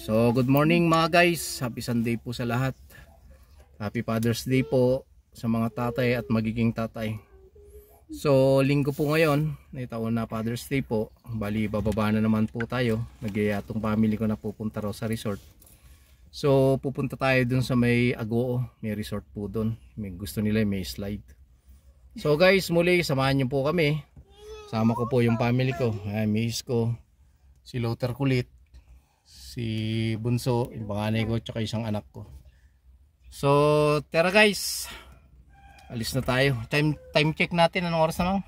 So good morning mga guys, happy Sunday po sa lahat. Happy Father's Day po sa mga tatay at magiging tatay. So linggo po ngayon, taon na Father's Day po. Bali bababa na naman po tayo. Nagyayatong family ko na pupunta raw sa resort. So pupunta tayo dun sa may Agoo, may resort po dun. May gusto nila may slide. So guys, muli samahan niyo po kami. Sama ko po yung family ko. Miss ko, si Luther Kulit, si Bunso, yung panganay ko, tsaka isang anak ko. So tara guys, alis na tayo. Time check natin, anong oras na lang?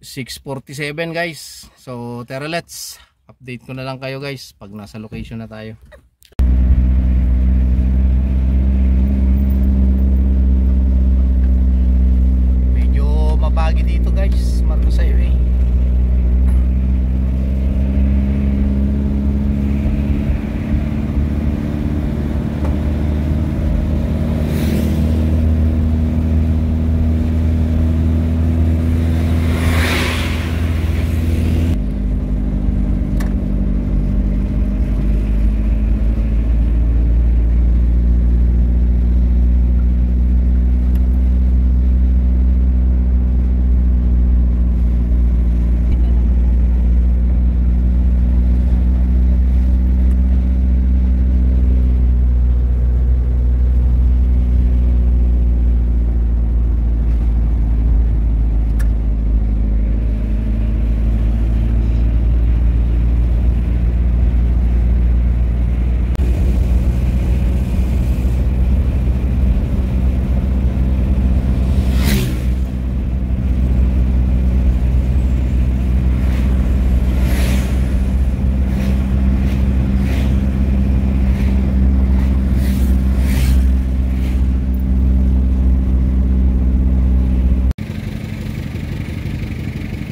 6:47 guys. So tara, let's update ko na lang kayo guys pag nasa location na tayo. Medyo mapagi dito guys, Marcos Highway.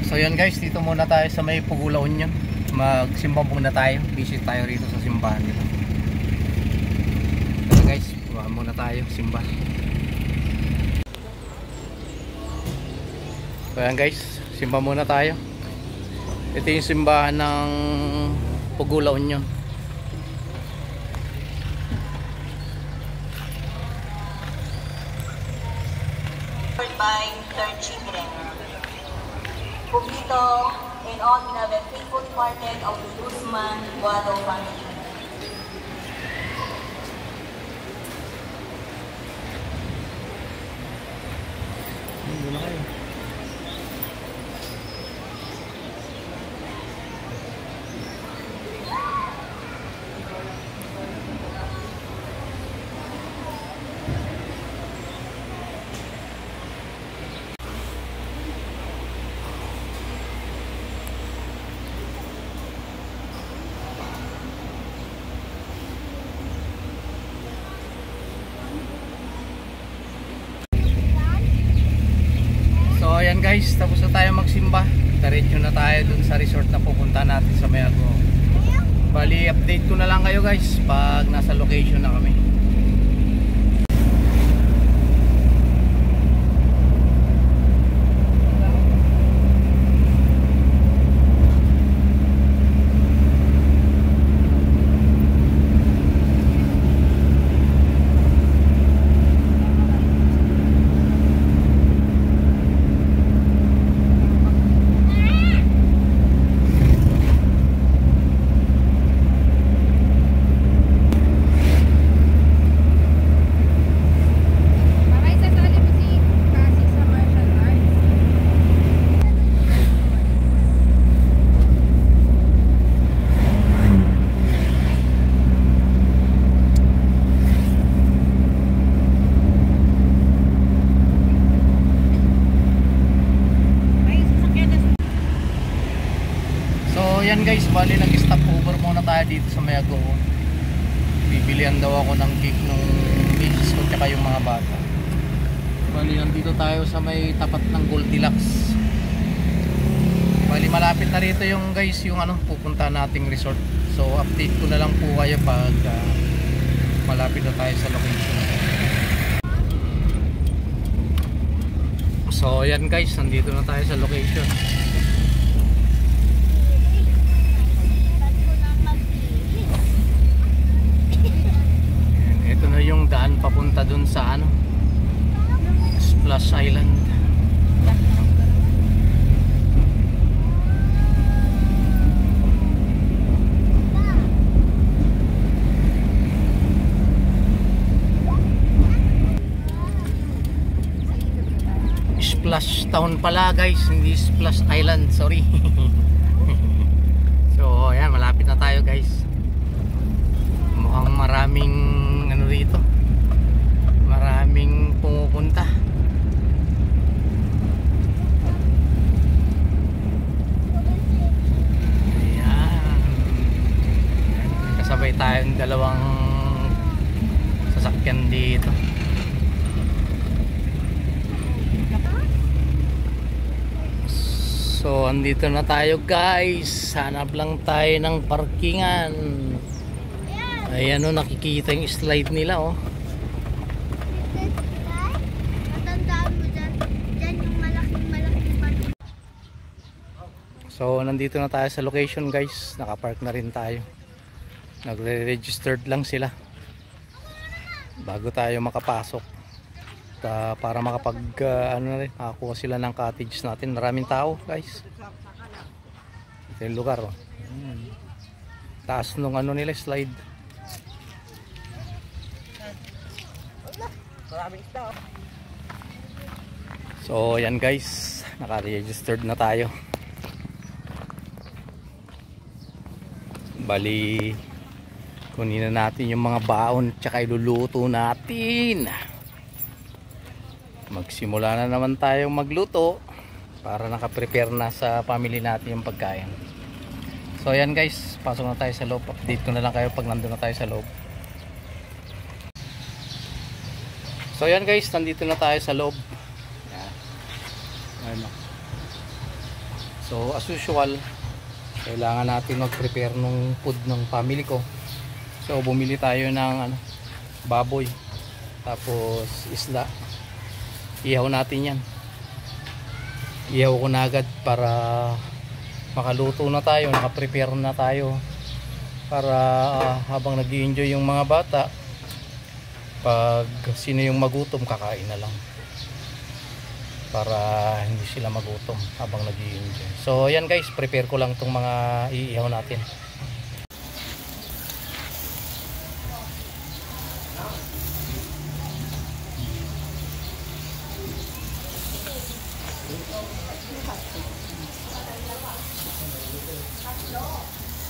So yun guys, dito muna tayo sa may Pugula Union. Magsimba muna tayo. Visit tayo rito sa simbahan nito. So guys, muna tayo simba. So yan guys, simba muna tayo. Ito yung simbahan ng Pugula Union. By third children. Pumito and all in a faithful departed of the Guzman Guado family. So ayan guys, tapos na tayo magsimba. Diretso na tayo dun sa resort na pupunta natin sa may Agoo. Bali update ko na lang kayo guys pag nasa location na kami. Yan guys, bali nag-stop over muna tayo dito sa may Agoo. Bibilihan daw ako ng cake nung misis ko tsaka yung mga bata. Bali nandito tayo sa may tapat ng Goldilocks. Bali malapit na rito yung guys, yung pupunta nating resort. So update ko na lang po kayo pag malapit na tayo sa location. So yan guys, nandito na tayo sa location. Town pala guys, hindi Splash Island, sorry. So ayan, malapit na tayo guys. Mukhang maraming ano rito, maraming pumupunta. Ayan, kasabay tayong dalawang sasakyan dito. So andito na tayo guys, hanap lang tayo ng parkingan. Ayan o, nakikita yung slide nila oh. Matandaan mo dyan yung malaking parking. So nandito na tayo sa location guys, nakapark na rin tayo. Nagre-registered lang sila bago tayo makapasok. Para makapag ano na rin, makakuha sila ng cottage natin. Maraming tao guys. Ito yung lugar oh. Taas nung ano nila, slide. So yan guys, naka-registered na tayo. Bali, kunin na natin yung mga baon tsaka iluluto natin. Magsimula na naman tayong magluto para naka-prepare na sa family natin yung pagkain. So ayan guys, pasok na tayo sa loob. Update ko na lang kayo pag nandun na tayo sa loob. So ayan guys, nandito na tayo sa loob. Ayan. So as usual, kailangan natin mag-prepare ng food ng family ko. So bumili tayo ng baboy, tapos isda. Ihaw natin yan. Ihaw ko na agad para makaluto na tayo, naka-prepare na tayo para habang nag-i-enjoy yung mga bata, pag sino yung magutom, kakain na lang para hindi sila magutom habang nag-i-enjoy. So yan guys, prepare ko lang itong mga iihaw natin.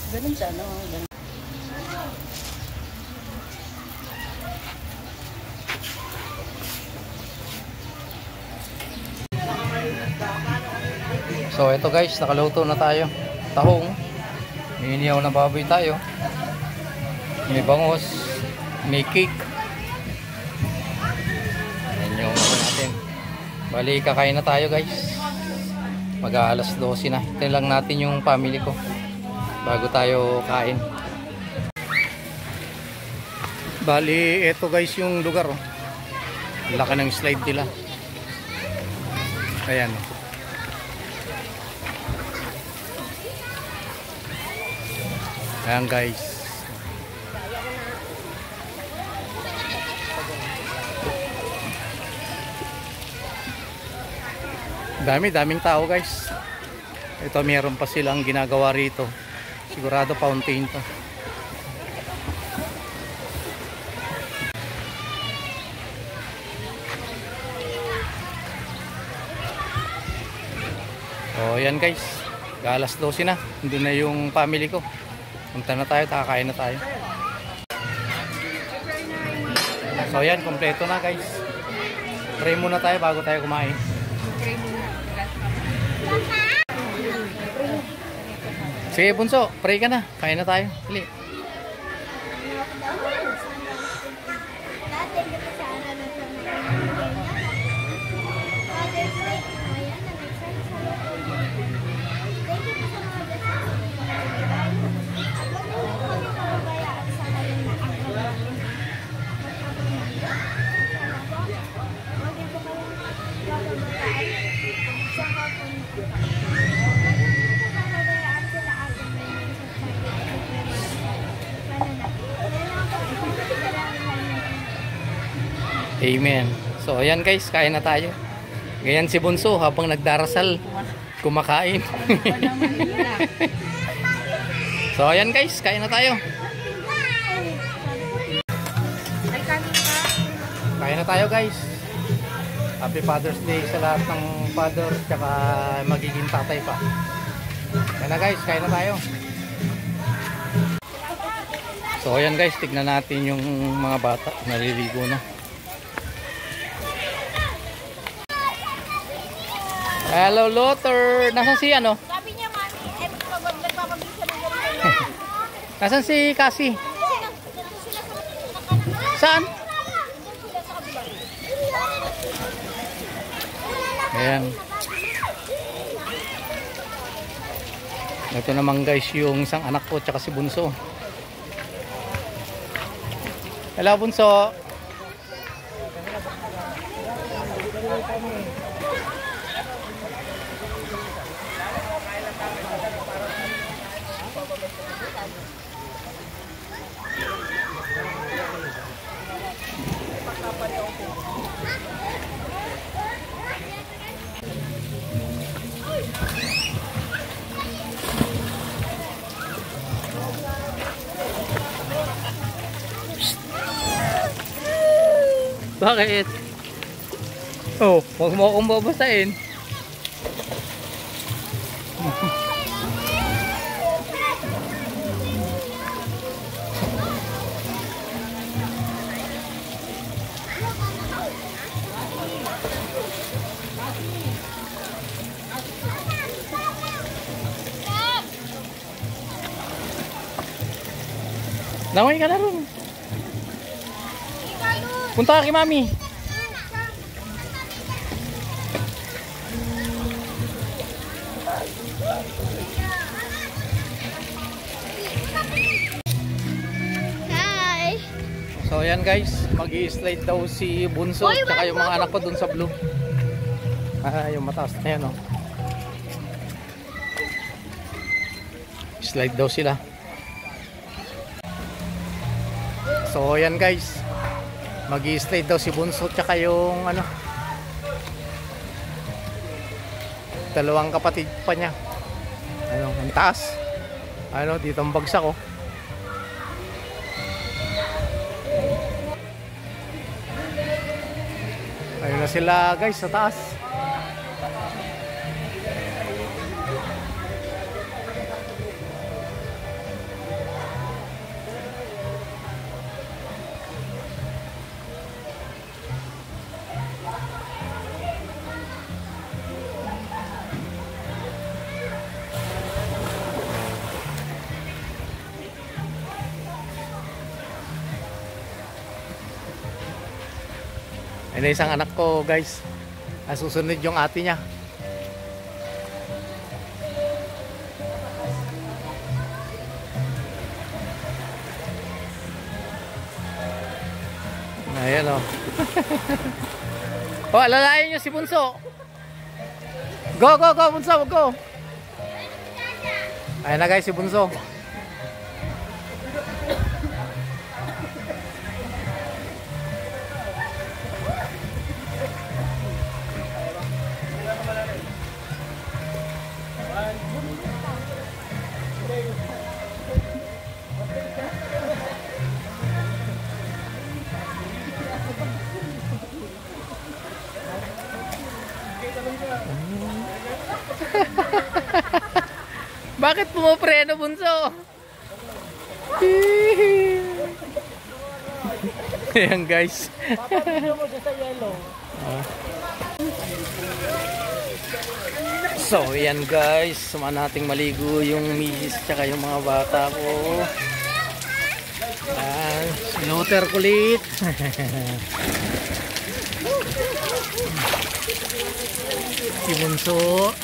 Ganun siya, no? Ganun. So ito guys, nakaluto na tayo. Tahong, may inihaw na baboy tayo, may bangos, may cake. Yan yung natin. Bali, kakain na tayo guys. Mag-aalas 12 na. Hintayin lang natin yung family ko bago tayo kain. Bali, ito guys yung lugar oh. Laki ng slide nila. Ayan. Ayan guys. Daming tao guys. Ito meron pa silang ginagawa rito. Sigurado fountain to. Oh, yan guys. Alas 12 na. Hindi na yung family ko. Punta na tayo, kakain na tayo. So yan, kompleto na guys. Pray muna tayo bago tayo kumain. Sige bunso, pray ka na. Kain na tayo. Dali. Amen. So ayan guys, kain na tayo. Ganyan si Bunso habang nagdarasal, kumakain. So ayan guys, kain na tayo. Kain na tayo guys. Happy Father's Day sa lahat ng father tsaka magiging tatay pa. Kaya na guys, kain na tayo. So ayan guys, tignan natin yung mga bata naliligo na. Hello Lothar, nasan si ano? Sabi niya, mami, nagpapabig siya ng ganito. Nasan si Cassie? Saan? Ayan. Ito naman guys yung isang anak ko tsaka si Bunso. Hello Bunso. Bakit? Oh, huwag mo akong babasahin. Langoy ka na rin. Punta ka kay mami. Hi! So ayan guys, mag-i-slide daw si Bunso tsaka yung mga anak ko dun sa blue. Yung mataas na yan, oh. Slide daw sila. So ayan guys, mag-i-slide daw si Bunso tsaka yung ano, dalawang kapatid pa niya. Ano, ang taas. Ano, dito ang bagsak, oh. Ayun na sila guys sa taas. Ayun na isang anak ko guys. Susunod yung ate niya. Ayan, oh. Oh, alalayan nyo si Bunso. Go, go, go Bunso, go. Ayan na guys si Bunso. Bakit pumapreno Bunso? Ayan guys. So ayan guys, suma nating maligo yung misis tsaka yung mga bata ko. Si Lothar kulit. Si Bunso.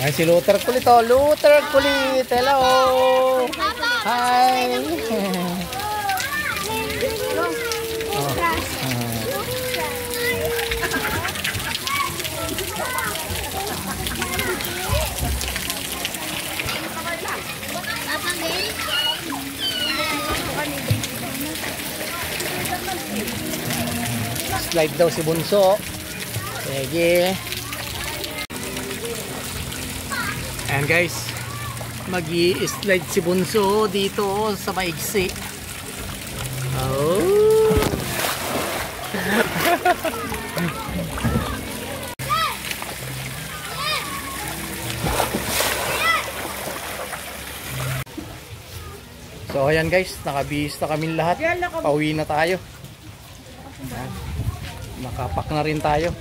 Ay, si Lothar kulit, oh. Lothar kulit. Hello. Hi. Slide daw si Bunso. Sige. Ayan guys, Mag-i-slide si Bunso dito sa maigsi. Oh. So ayan guys, nakabihis na kami lahat. Pauwi na tayo. Ayan. Nakapak na rin tayo.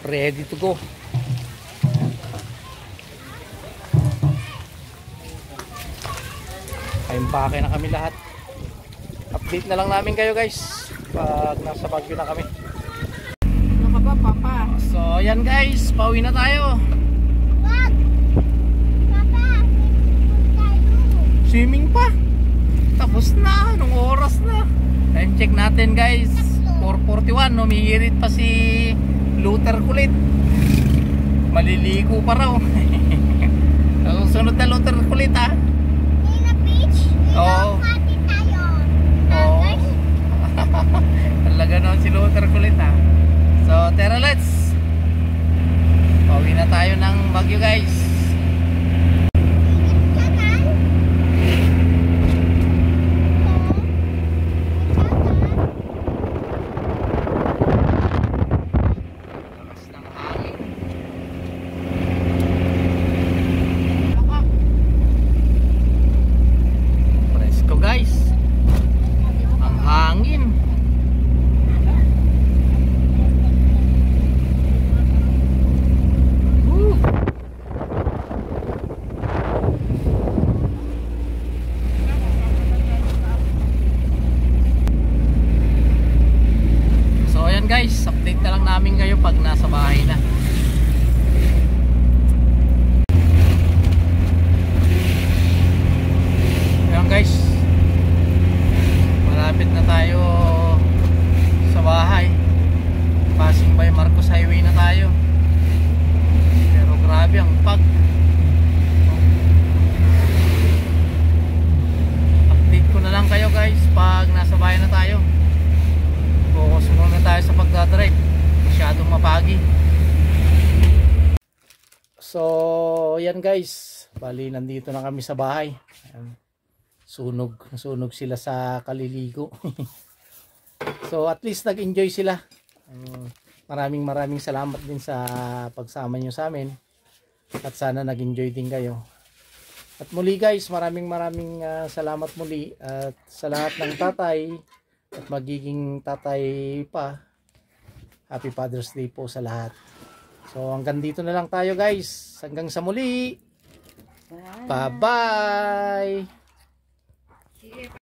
Ready to go. Impake na kami lahat. Update na lang namin kayo guys pag nasa Baguio na kami. Ano ka ba, Papa? So ayan guys, pauwi na tayo. Wag! Papa, Swimming pa. Tapos na, anong oras na? Time check natin guys, 4:41. Umihirit pa si Luther kulit. Maliligo pa raw. Sunod na Luther kulit ha. Oo. Oo. Talaga naman si Luther kulit ha. So tara, let's pauwi na tayo ng Baguio guys. Guys, update na lang namin kayo pag nasa bahay na. Ayan guys, malapit na tayo sa bahay. Passing by Marcos Highway na tayo. Pero grabe ang pag. Update ko na lang kayo guys pag nasa bahay na tayo. Focus muna tayo sa pagdadrive, masyadong mapagi. So yan guys, bali nandito na kami sa bahay. Ayan. Sunog sila sa kaliligo. So at least nag-enjoy sila. Maraming salamat din sa pagsama nyo sa amin. At sana nag-enjoy din kayo. At muli guys, maraming salamat muli. At sa lahat ng tatay at magiging tatay pa, Happy Father's Day po sa lahat. So hanggang dito na lang tayo guys. Hanggang sa muli. Bye bye.